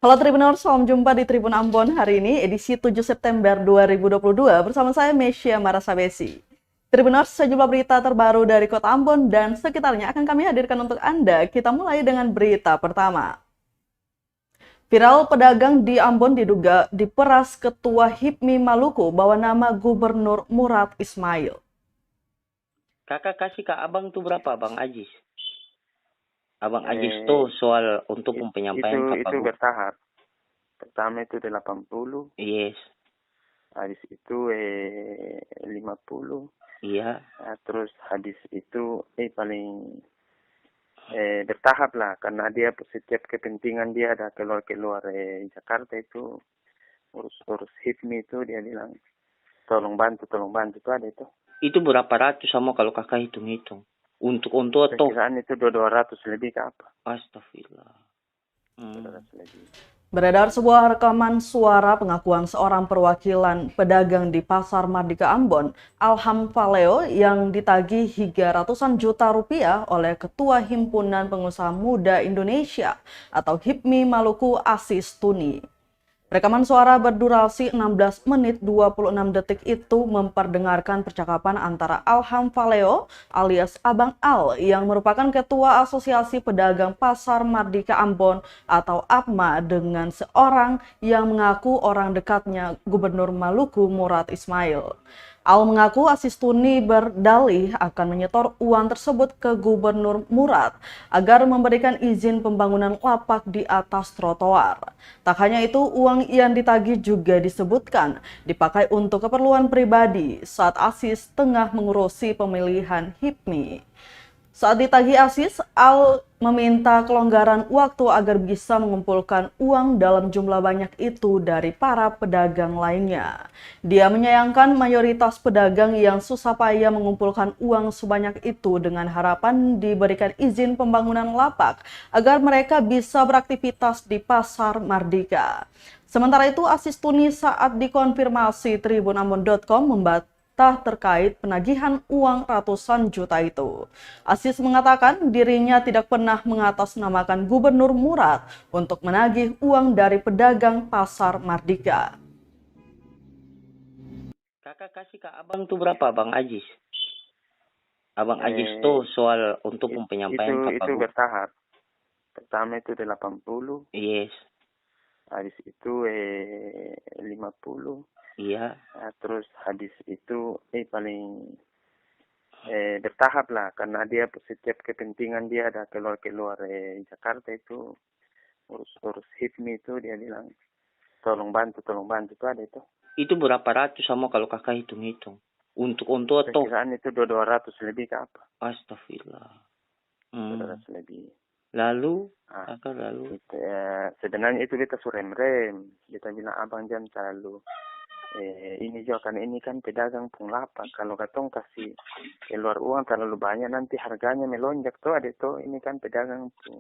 Halo Tribuners, salam jumpa di Tribun Ambon hari ini, edisi 7 September 2022, bersama saya Mesya Marasabesi. Tribuners, sejumlah berita terbaru dari Kota Ambon dan sekitarnya akan kami hadirkan untuk Anda. Kita mulai dengan berita pertama. Viral pedagang di Ambon diduga diperas Ketua HIPMI Maluku bawa nama Gubernur Murad Ismail. Kakak kasih ke abang tuh berapa, Bang Ajis? Abang Ajis tuh soal untuk penyampaian ke itu bertahap. Pertama itu 80. Yes. Habis itu 50. Iya. Terus habis itu paling bertahap lah, karena dia setiap kepentingan dia ada keluar Jakarta itu, urus HIPMI itu dia bilang tolong bantu itu ada itu. Itu berapa ratus sama kalau kakak hitung-hitung? Untuk atau? Perkiraan itu 200 lebih ke apa? Astagfirullah. 200 lebih. Beredar sebuah rekaman suara pengakuan seorang perwakilan pedagang di Pasar Mardika Ambon, Alham Valeo, yang ditagih hingga ratusan juta rupiah oleh Ketua Himpunan Pengusaha Muda Indonesia atau HIPMI Maluku Asis Tuni. Rekaman suara berdurasi 16 menit 26 detik itu memperdengarkan percakapan antara Alham Valeo alias Abang Al yang merupakan Ketua Asosiasi Pedagang Pasar Mardika Ambon atau APMA dengan seorang yang mengaku orang dekatnya Gubernur Maluku Murad Ismail. Al mengaku Asis Tuni berdalih akan menyetor uang tersebut ke Gubernur Murad agar memberikan izin pembangunan lapak di atas trotoar. Tak hanya itu, uang yang ditagih juga disebutkan dipakai untuk keperluan pribadi saat Asis tengah mengurusi pemilihan HIPMI. Saat ditagih Asis, Al meminta kelonggaran waktu agar bisa mengumpulkan uang dalam jumlah banyak itu dari para pedagang lainnya. Dia menyayangkan mayoritas pedagang yang susah payah mengumpulkan uang sebanyak itu dengan harapan diberikan izin pembangunan lapak agar mereka bisa beraktivitas di Pasar Mardika. Sementara itu, Asis Tuni saat dikonfirmasi tribunambon.com membantah terkait penagihan uang ratusan juta itu. Asis mengatakan dirinya tidak pernah mengatasnamakan Gubernur Murad untuk menagih uang dari pedagang Pasar Mardika. Kakak kasih ke abang tuh berapa, Bang Ajis? Abang Ajis tuh soal untuk penyampaian ke itu bertahap. Pertama itu 80. Yes. Habis itu 50. Iya. Terus habis itu paling bertahap lah, karena dia setiap kepentingan dia ada keluar Jakarta itu, urus HIPMI itu dia bilang tolong bantu itu ada itu. Itu berapa ratus sama kalau kakak hitung-hitung? Untuk atau? Perkiraan itu 200 lebih ke apa? Astagfirullah. 200 lebih. Lalu? Lalu? Sebenarnya itu kita surem-rem. Kita bilang abang jangan terlalu ini juga, kan ini kan pedagang pun lapak. Kalau katong kasih keluar uang terlalu banyak nanti harganya melonjak tuh ada tuh. Ini kan pedagang pun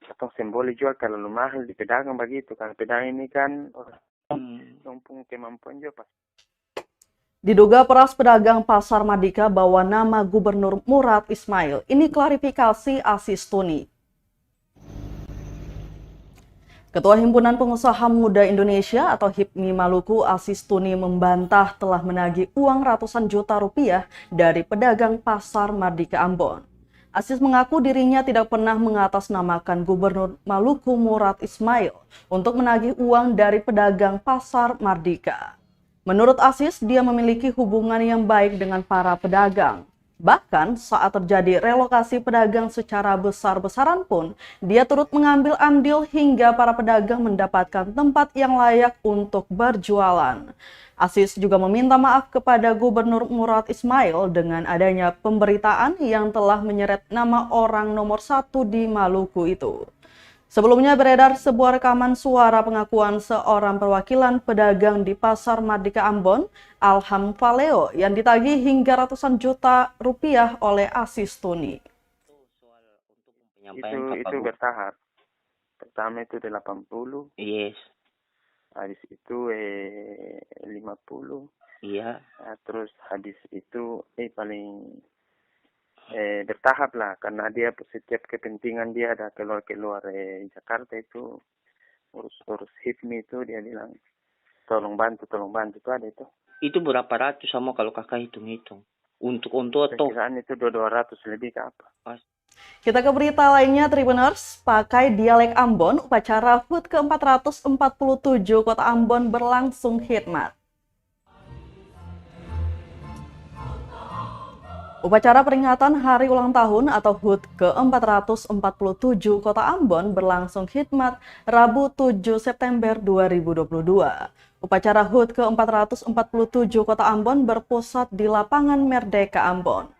katong semboleh jual terlalu mahal di pedagang begitu. Kalau pedagang ini kan numpung kemampuan juga pas. Diduga peras pedagang Pasar Mardika bawa nama Gubernur Murad Ismail. Ini klarifikasi Asis Tuni. Ketua Himpunan Pengusaha Muda Indonesia atau HIPMI Maluku Asis Tuni membantah telah menagih uang ratusan juta rupiah dari pedagang Pasar Mardika Ambon. Asis mengaku dirinya tidak pernah mengatasnamakan Gubernur Maluku Murad Ismail untuk menagih uang dari pedagang Pasar Mardika. Menurut Asis, dia memiliki hubungan yang baik dengan para pedagang. Bahkan saat terjadi relokasi pedagang secara besar-besaran pun, dia turut mengambil andil hingga para pedagang mendapatkan tempat yang layak untuk berjualan. Asis juga meminta maaf kepada Gubernur Murad Ismail dengan adanya pemberitaan yang telah menyeret nama orang nomor 1 di Maluku itu. Sebelumnya beredar sebuah rekaman suara pengakuan seorang perwakilan pedagang di Pasar Mardika Ambon, Alham Valeo, yang ditagih hingga ratusan juta rupiah oleh Asis Tuni. Itu bertahap. Pertama itu 80. Yes. Habis itu 50. Iya. Terus habis itu paling bertahap lah, karena dia setiap kepentingan dia ada keluar Jakarta itu urus HIPMI itu dia bilang tolong bantu itu ada itu. Itu berapa ratus sama kalau kakak hitung-hitung? Untuk atau Perkiraan itu 200 lebih ke apa? Kita ke berita lainnya, Tribuners. Pakai dialek Ambon, upacara HUT ke-447 Kota Ambon berlangsung khidmat. Upacara peringatan Hari Ulang Tahun atau HUT ke-447 Kota Ambon berlangsung khidmat Rabu 7 September 2022. Upacara HUT ke-447 Kota Ambon berpusat di lapangan Merdeka Ambon.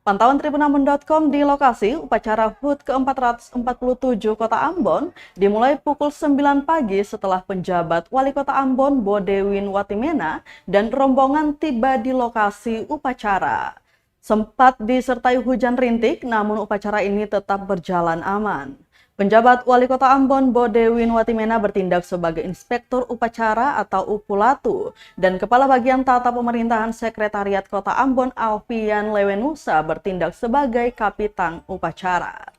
Pantauan tribunambon.com di lokasi upacara HUT ke-447 Kota Ambon dimulai pukul 9 pagi setelah penjabat Wali Kota Ambon Bodewin Watimena dan rombongan tiba di lokasi upacara. Sempat disertai hujan rintik, namun upacara ini tetap berjalan aman. Penjabat Wali Kota Ambon Bodewin Watimena bertindak sebagai Inspektur Upacara atau Upulatu dan Kepala Bagian Tata Pemerintahan Sekretariat Kota Ambon Alfian Lewenusa bertindak sebagai Kapitan Upacara.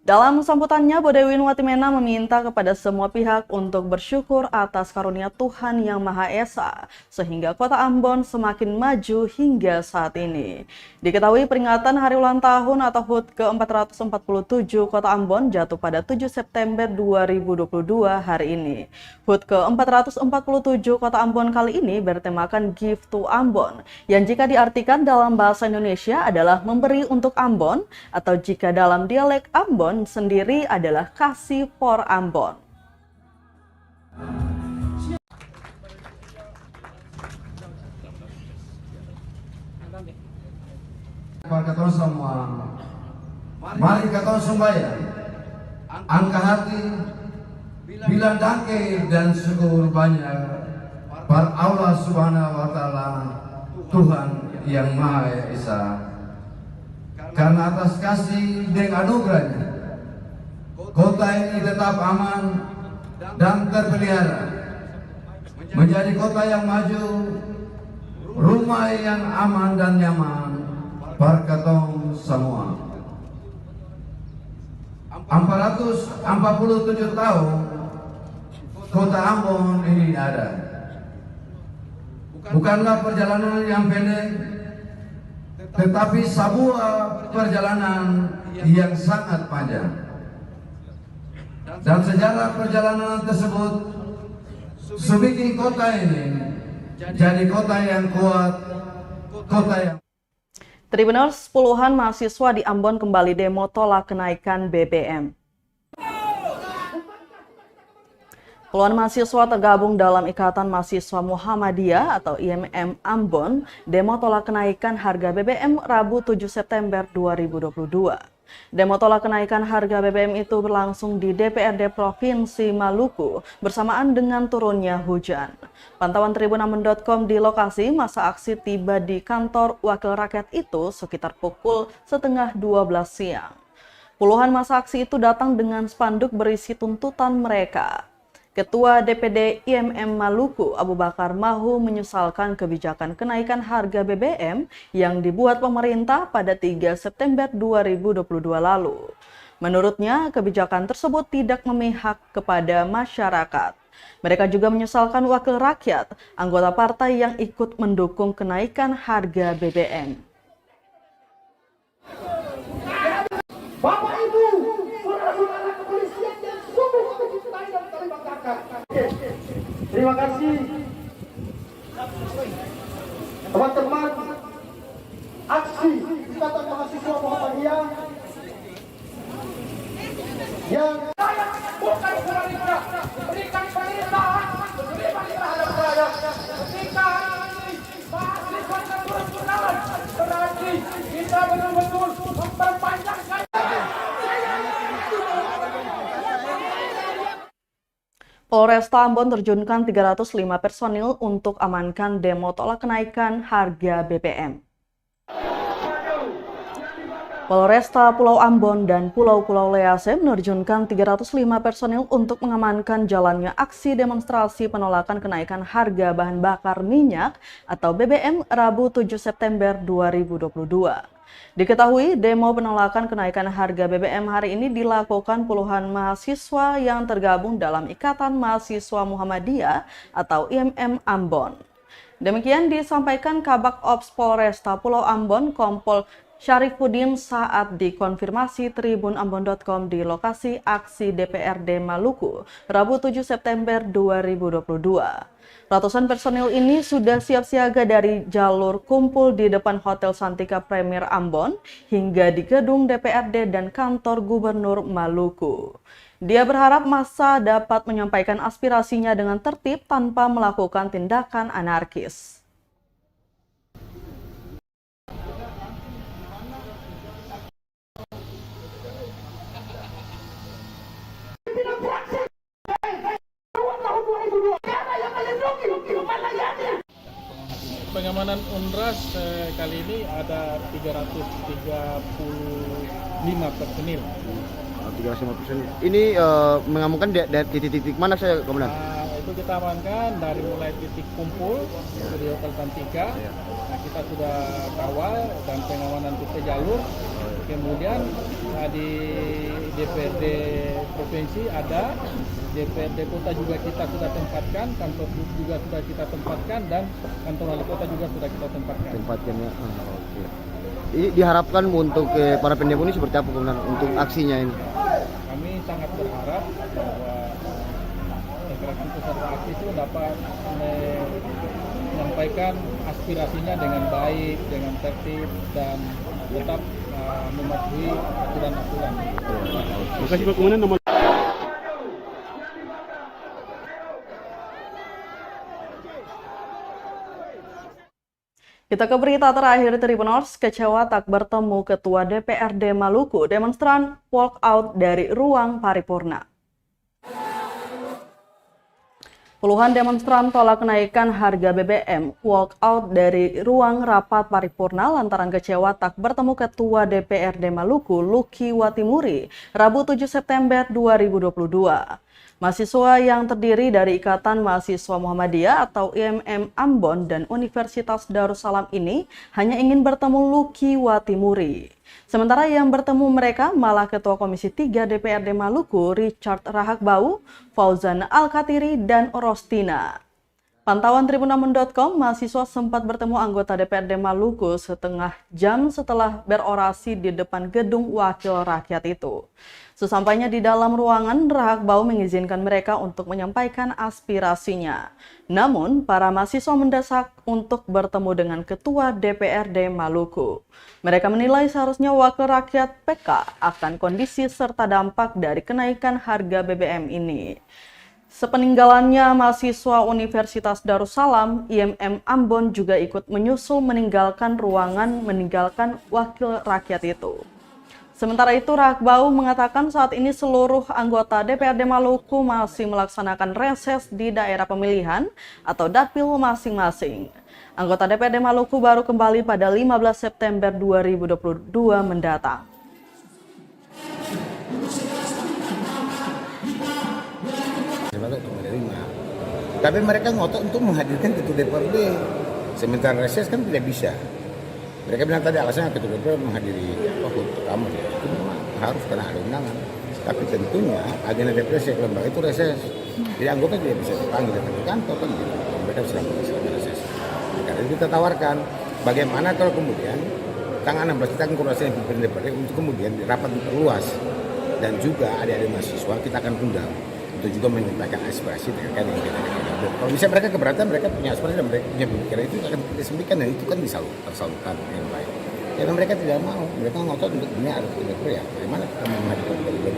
Dalam sambutannya, Bodewin Watimena meminta kepada semua pihak untuk bersyukur atas karunia Tuhan Yang Maha Esa, sehingga Kota Ambon semakin maju hingga saat ini. Diketahui peringatan Hari Ulang Tahun atau HUT ke-447 Kota Ambon jatuh pada 7 September 2022 hari ini. HUT ke-447 Kota Ambon kali ini bertemakan Give to Ambon, yang jika diartikan dalam bahasa Indonesia adalah memberi untuk Ambon, atau jika dalam dialek Ambon sendiri adalah kasih for Ambon. Kepada semua, mari kita sembahyang, angkat hati, bilang dangke dan syukur banyak pada Allah Subhanahu Wa Taala, Tuhan Yang Maha Esa. Karena atas kasih dan anugerahnya, kota ini tetap aman dan terpelihara, menjadi kota yang maju, rumah yang aman dan nyaman, berkatong semua. 447 tahun kota Ambon ini ada. Bukanlah perjalanan yang pendek, tetapi sebuah perjalanan yang sangat panjang. Dan sejarah perjalanan tersebut sebikin kota ini jadi kota yang kuat, kota yang... Tribuners, puluhan mahasiswa di Ambon kembali demo tolak kenaikan BBM. Puluhan mahasiswa tergabung dalam Ikatan Mahasiswa Muhammadiyah atau IMM Ambon demo tolak kenaikan harga BBM Rabu 7 September 2022. Demo tolak kenaikan harga BBM itu berlangsung di DPRD Provinsi Maluku bersamaan dengan turunnya hujan. Pantauan tribunambon.com di lokasi, masa aksi tiba di kantor Wakil Rakyat itu sekitar pukul 11:30 siang. Puluhan masa aksi itu datang dengan spanduk berisi tuntutan mereka. Ketua DPD IMM Maluku, Abu Bakar Mahu, menyesalkan kebijakan kenaikan harga BBM yang dibuat pemerintah pada 3 September 2022 lalu. Menurutnya, kebijakan tersebut tidak memihak kepada masyarakat. Mereka juga menyesalkan wakil rakyat, anggota partai yang ikut mendukung kenaikan harga BBM. Bapak Ibu, saudara-saudara kepolisian yang sungguh kami cintai dan kami banggakan. Terima kasih teman-teman aksi Ikatan Mahasiswa Muhammadiyah yang bukan sebaliknya berikan pemerintahan terhadap saya. Ketika hari ini mahasiswa yang turun-turunan berarti kita betul-betul memperpanjang. Polresta Ambon terjunkan 305 personil untuk amankan demo tolak kenaikan harga BBM. Polresta Pulau Ambon dan Pulau-Pulau Lease menerjunkan 305 personil untuk mengamankan jalannya aksi demonstrasi penolakan kenaikan harga bahan bakar minyak atau BBM Rabu 7 September 2022. Diketahui demo penolakan kenaikan harga BBM hari ini dilakukan puluhan mahasiswa yang tergabung dalam Ikatan Mahasiswa Muhammadiyah atau IMM Ambon. Demikian disampaikan Kabak Ops Polresta Pulau Ambon, Kompol Syarifuddin saat dikonfirmasi tribunambon.com di lokasi aksi DPRD Maluku, Rabu 7 September 2022. Ratusan personil ini sudah siap siaga dari jalur kumpul di depan Hotel Santika Premier Ambon hingga di gedung DPRD dan kantor Gubernur Maluku. Dia berharap massa dapat menyampaikan aspirasinya dengan tertib tanpa melakukan tindakan anarkis. Pengamanan UNRAS kali ini ada 335 personil. 350 personil. Ini mengamankan dari titik-titik mana saya, Komandan? Itu kita amankan dari mulai titik kumpul di Hotel Santika. Nah, kita sudah kawal dan pengamanan titik jalur. Kemudian di DPRD provinsi ada, DPRD kota juga kita sudah tempatkan, kantor juga sudah kita tempatkan, dan kantor wali kota juga sudah kita tempatkan. Tempatkannya. Oke. Ini diharapkan untuk para pendemo ini seperti apa, Komandan, untuk aksinya ini? Kami sangat berharap bahwa gerakan peserta aksi itu dapat menyampaikan aspirasinya dengan baik, dengan tertib, dan tetap mematuhi aturan-aturan. Terima kasih, Pak Komandan. Kita ke berita terakhir, Tribuners. Kecewa tak bertemu Ketua DPRD Maluku, demonstran walk out dari ruang paripurna. Puluhan demonstran tolak kenaikan harga BBM walk out dari ruang rapat paripurna lantaran kecewa tak bertemu Ketua DPRD Maluku, Lucky Watimuri, Rabu 7 September 2022. Mahasiswa yang terdiri dari Ikatan Mahasiswa Muhammadiyah atau IMM Ambon dan Universitas Darussalam ini hanya ingin bertemu Lucky Watimuri. Sementara yang bertemu mereka malah Ketua Komisi 3 DPRD Maluku, Richard Rahagbau, Fauzan Al-Katiri, dan Rostina. Pantauan tribunambon.com, mahasiswa sempat bertemu anggota DPRD Maluku setengah jam setelah berorasi di depan gedung Wakil Rakyat itu. Sesampainya di dalam ruangan, Rahagbau mengizinkan mereka untuk menyampaikan aspirasinya. Namun, para mahasiswa mendesak untuk bertemu dengan Ketua DPRD Maluku. Mereka menilai seharusnya Wakil Rakyat PK akan kondisi serta dampak dari kenaikan harga BBM ini. Sepeninggalannya, mahasiswa Universitas Darussalam, IMM Ambon juga ikut menyusul meninggalkan ruangan meninggalkan Wakil Rakyat itu. Sementara itu, Rahagbau mengatakan saat ini seluruh anggota DPRD Maluku masih melaksanakan reses di daerah pemilihan atau dapil masing-masing. Anggota DPRD Maluku baru kembali pada 15 September 2022 mendatang. Tapi mereka ngotot untuk menghadirkan Ketua DPRD. Sementara reses kan tidak bisa. Mereka bilang tadi alasannya Ketua DPRD menghadiri kamar ya. Itu memang harus karena ada undangan. Tapi tentunya agenda DPRD lembaga itu reses. Jadi anggota tidak bisa dipanggil datang ke kantor kan gitu. Mereka sedang reses. Karena kita tawarkan bagaimana kalau kemudian tanggal 16 kita akan koordinasi dengan pimpinan DPRD untuk kemudian rapat diperluas. Dan juga adik-adik mahasiswa kita akan undang untuk juga menyampaikan aspirasi terkait dengan kita. Kalau bisa mereka keberatan, mereka punya aspirasi dan mereka punya pemikiran itu akan kita sampaikan dan itu kan tersalurkan dengan baik. Karena mereka tidak mau, mereka ngotot untuk dunia ada DPR ya. Bagaimana kita menghadapi